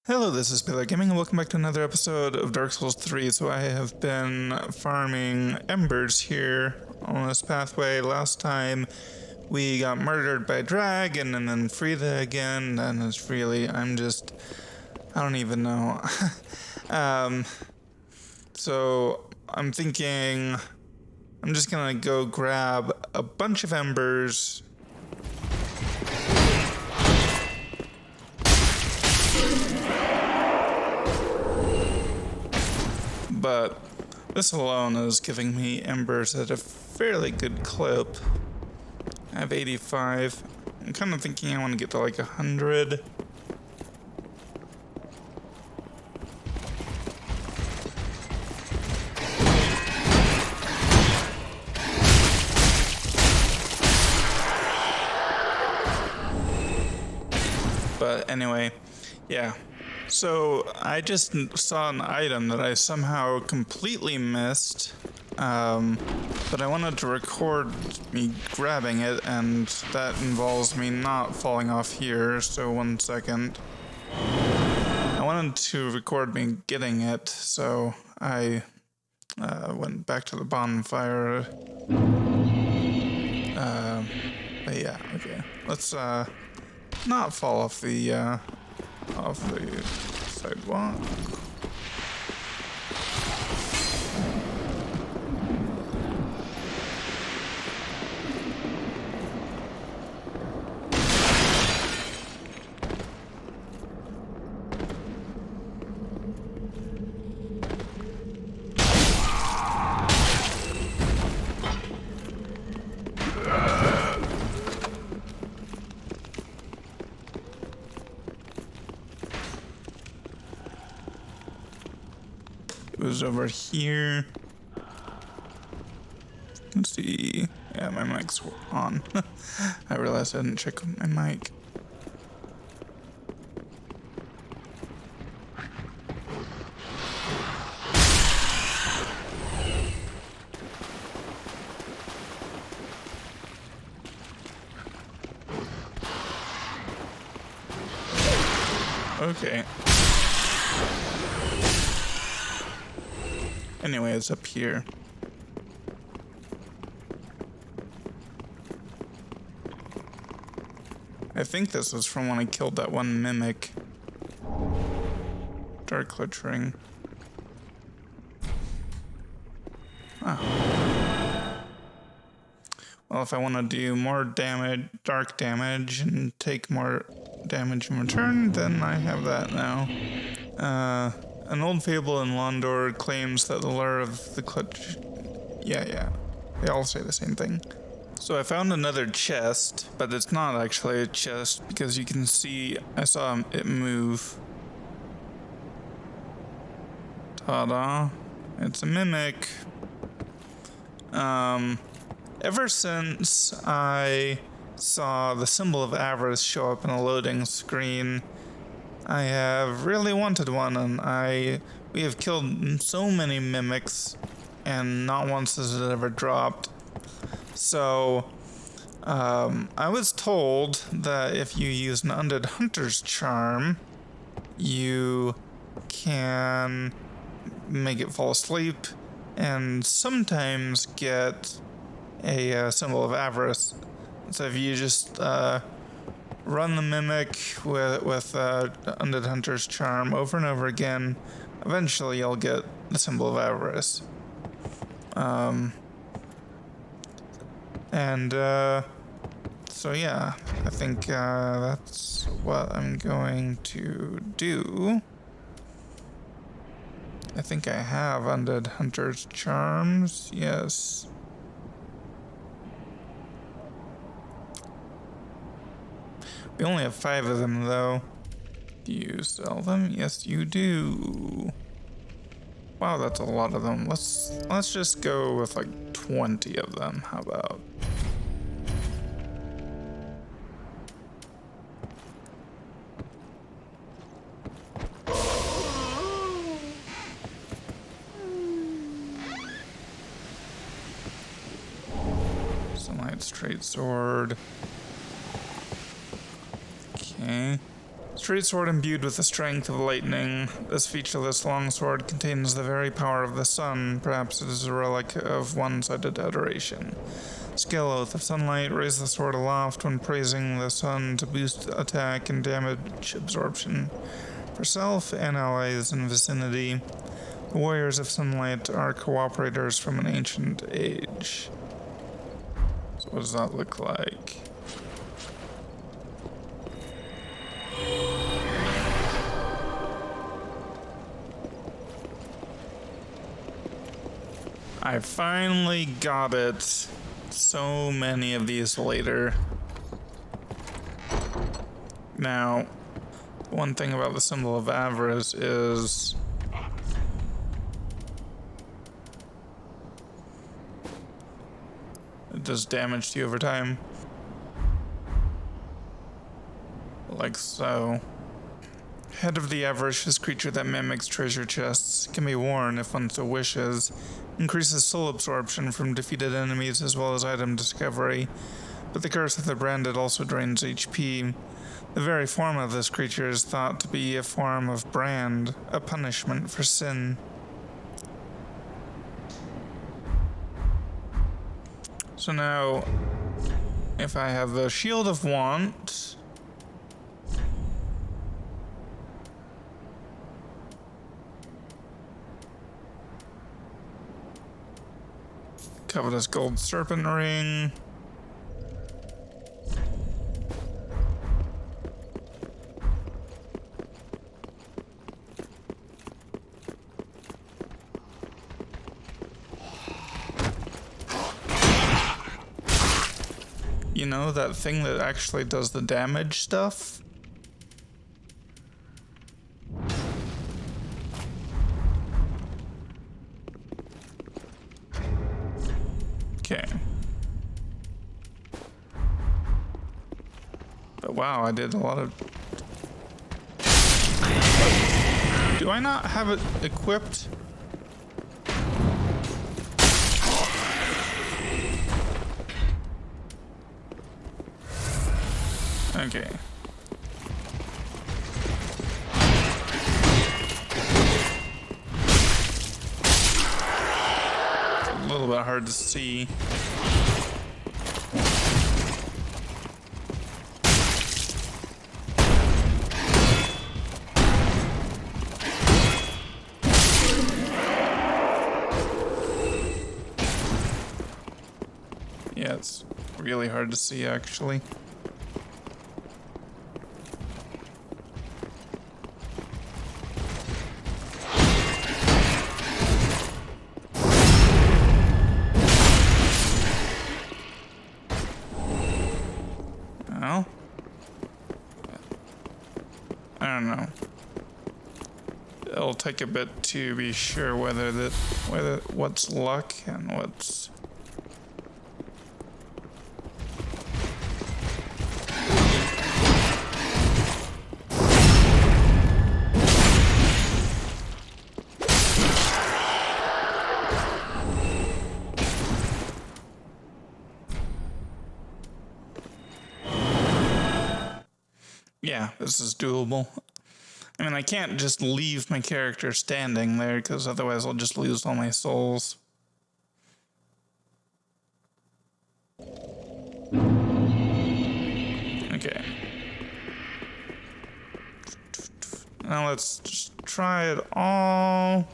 Hello, this is Baylor Gaming, and welcome back to another episode of Dark Souls 3. So I have been farming embers here on this pathway. Last time we got murdered by a dragon and then Frida again, and it's really, I don't even know. So I'm thinking I'm just gonna go grab a bunch of embers. But this alone is giving me embers at a fairly good clip. I have 85. I'm kind of thinking I want to get to like 100. But anyway, yeah. So I just saw an item that I somehow completely missed, but I wanted to record me grabbing it, and that involves me not falling off here, so 1 second. I wanted to record me getting it, so I went back to the bonfire. But yeah, okay. Let's not fall off the sidewalk. It was over here. Let's see. Yeah, my mic's on. I realized I didn't check my mic. Okay. Anyway, it's up here. I think this was from when I killed that one mimic. Dark Clutch Ring. Ah. Well, if I want to do more damage, dark damage, and take more damage in return, then I have that now. An old fable in Londor claims that the lure of the clutch... Yeah. They all say the same thing. So I found another chest, but it's not actually a chest because you can see I saw it move. Ta-da. It's a mimic. Ever since I saw the symbol of Avarice show up in a loading screen, I have really wanted one, and we have killed so many mimics, and not once has it ever dropped. So, I was told that if you use an Undead Hunter's Charm, you can make it fall asleep, and sometimes get a symbol of Avarice. So if you just run the mimic with Undead Hunter's Charm over and over again, eventually you'll get the symbol of Avarice. So yeah, I think that's what I'm going to do. I think I have Undead Hunter's Charms, yes. We only have 5 of them, though. Do you sell them? Yes, you do. Wow, that's a lot of them. Let's just go with like 20 of them. How about? Sunlight straight sword. Okay. Straight sword imbued with the strength of lightning. This featureless longsword contains the very power of the sun. Perhaps it is a relic of one-sided adoration. Skill Oath of Sunlight. Raise the sword aloft when praising the sun to boost attack and damage absorption for self and allies in vicinity. The Warriors of Sunlight are cooperators from an ancient age. So what does that look like? I finally got it. So many of these later. Now, one thing about the symbol of Avarice is it does damage to you over time. Like so. Head of the avaricious creature that mimics treasure chests can be worn if one so wishes. Increases soul absorption from defeated enemies as well as item discovery. But the curse of the branded also drains HP. The very form of this creature is thought to be a form of brand, a punishment for sin. So now, if I have the Shield of Want, Covetous Gold Serpent Ring, you know, that thing that actually does the damage stuff? Okay. But wow, I did a lot of... Do I not have it equipped? Okay. It's a little bit hard to see. Yeah, it's really hard to see actually. Well, I don't know. It'll take a bit to be sure whether what's luck and what's... Yeah, this is doable. I mean, I can't just leave my character standing there because otherwise I'll just lose all my souls. Okay. Now let's just try it all.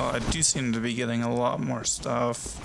I do seem to be getting a lot more stuff.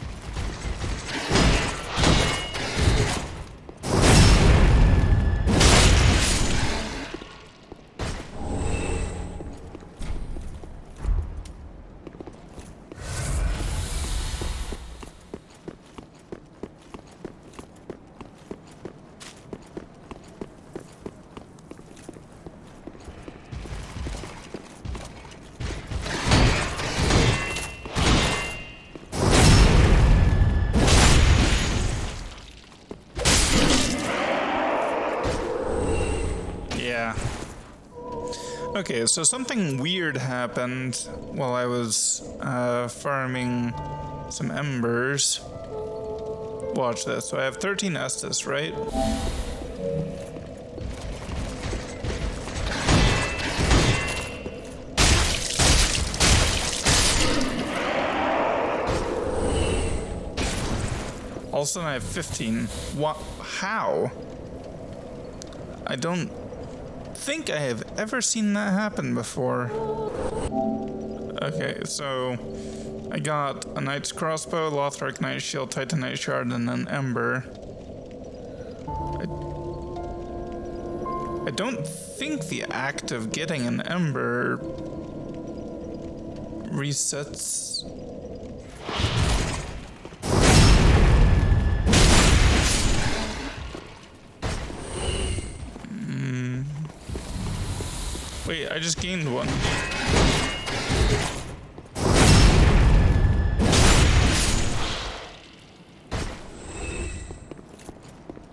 Okay, so something weird happened while I was farming some embers. Watch this. So I have 13 Estus, right? All of a sudden I have 15. What? How? I don't think I have ever seen that happen before. Okay, so I got a Knight's Crossbow, Lothric Knight Shield, Titanite Shard, and an Ember. I don't think the act of getting an Ember resets. Wait, I just gained one.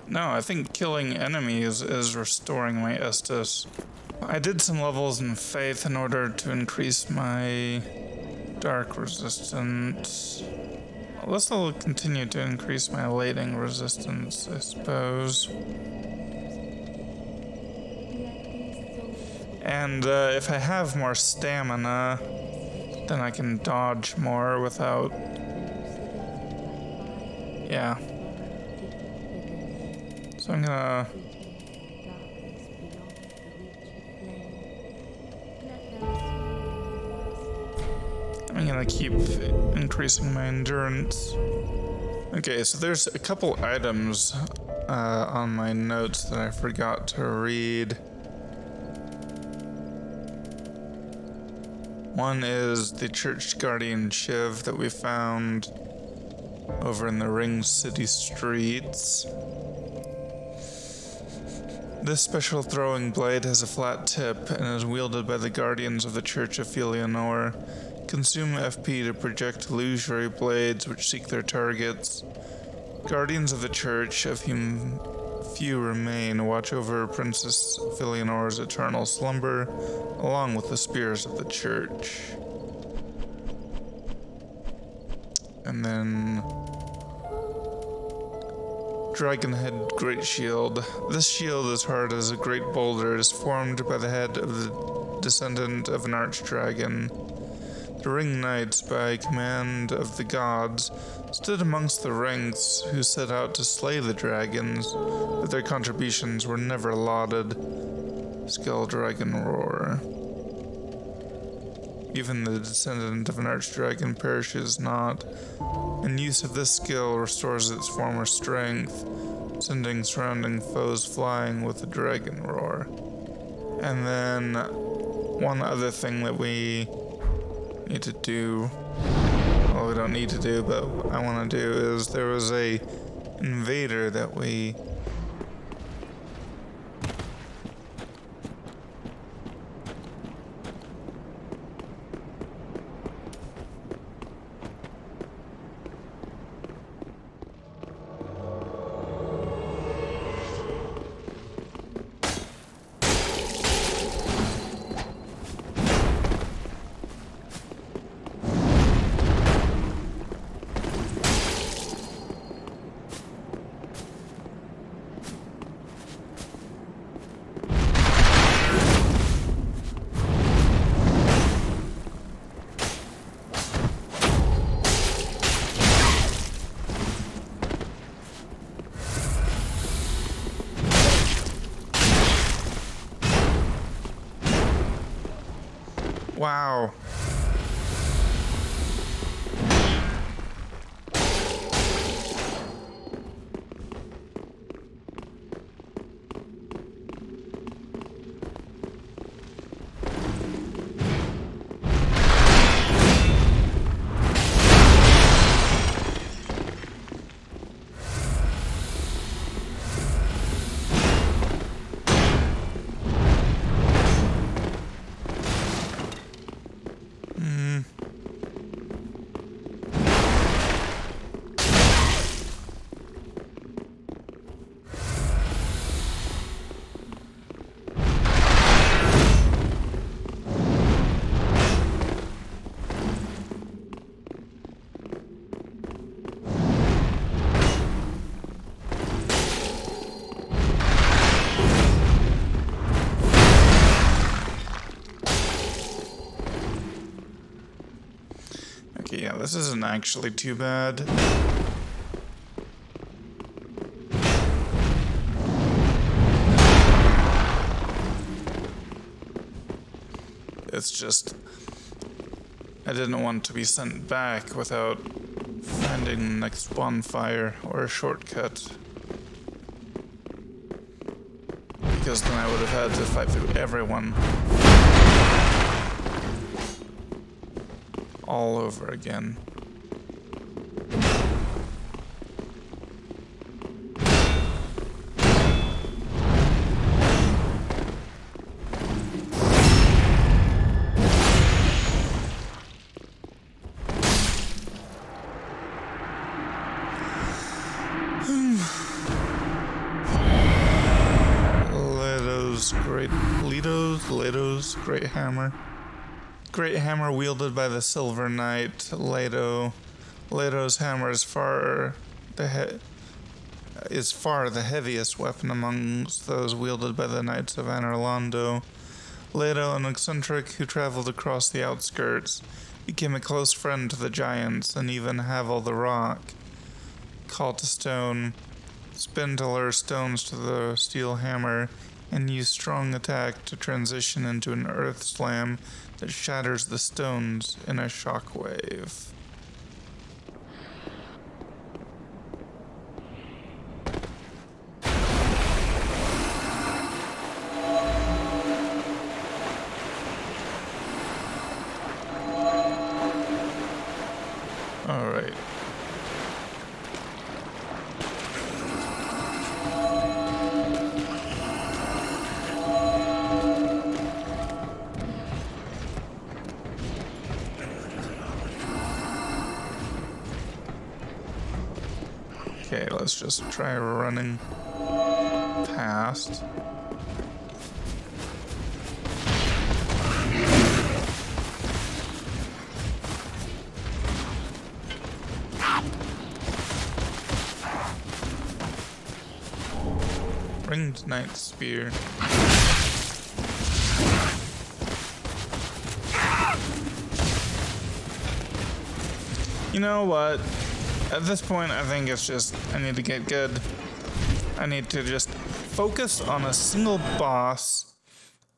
No, I think killing enemies is restoring my Estus. I did some levels in Faith in order to increase my dark resistance. This will continue to increase my lighting resistance, I suppose. And if I have more stamina, then I can dodge more without... Yeah. So I'm gonna keep increasing my endurance. Okay, so there's a couple items on my notes that I forgot to read. One is the Church Guardian Shiv that we found over in the Ring City streets. This special throwing blade has a flat tip and is wielded by the Guardians of the Church of Felianor. Consume FP to project illusory blades which seek their targets. Guardians of the Church, of whom few remain, watch over Princess Felianor's eternal slumber, along with the spears of the Church. And then... Dragonhead Great Shield. This shield, as hard as a great boulder, is formed by the head of the descendant of an archdragon. The Ring Knights, by command of the gods, stood amongst the ranks who set out to slay the dragons, but their contributions were never lauded. Skull Dragon Roar. Even the descendant of an archdragon perishes not, and use of this skill restores its former strength, sending surrounding foes flying with the dragon roar. And then one other thing that we need to do, well, we don't need to do, but I want to do is there was a invader that we Wow. this isn't actually too bad. It's just, I didn't want to be sent back without finding the next bonfire or a shortcut. Because then I would have had to fight through everyone all over again. Ledo's great hammer. Great hammer wielded by the Silver Knight, Ledo. Ledo's hammer is far the heaviest weapon amongst those wielded by the Knights of Anorlando. Ledo, an eccentric who traveled across the outskirts, became a close friend to the giants and even Havel the Rock. Call to stone, spin to lure stones to the steel hammer, and use strong attack to transition into an earth slam that shatters the stones in a shockwave. All right. Okay, let's just try running past. Ringed Knight Spear. You know what? At this point, I think it's just, I need to get good. I need to just focus on a single boss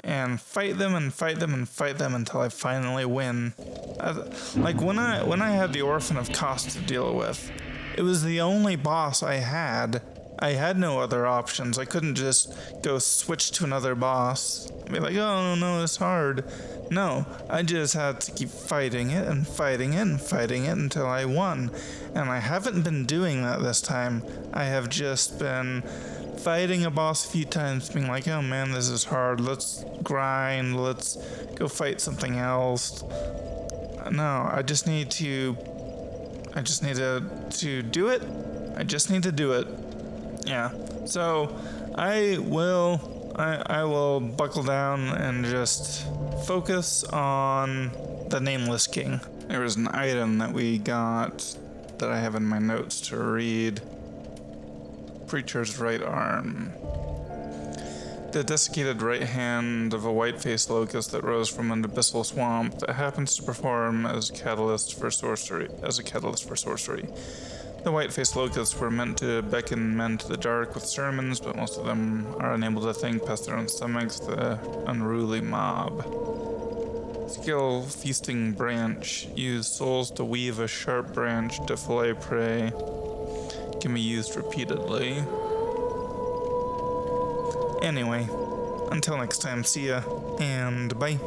and fight them and fight them and fight them until I finally win. Like when I had the Orphan of Kost to deal with, it was the only boss I had. I had no other options. I couldn't just go switch to another boss and be like, oh no, it's hard. No, I just had to keep fighting it and fighting it and fighting it until I won. And I haven't been doing that this time. I have just been fighting a boss a few times, being like, oh man, this is hard. Let's grind. Let's go fight something else. No, I just need to do it. I just need to do it. Yeah. So I will buckle down and just focus on the Nameless King. There was an item that we got that I have in my notes to read. Preacher's right arm. The desiccated right hand of a white-faced locust that rose from an abyssal swamp that happens to perform as a catalyst for sorcery. The white-faced locusts were meant to beckon men to the dark with sermons, but most of them are unable to think past their own stomachs, the unruly mob. Skill feasting branch. Use souls to weave a sharp branch to fillet prey. Can be used repeatedly. Anyway, until next time, see ya, and bye.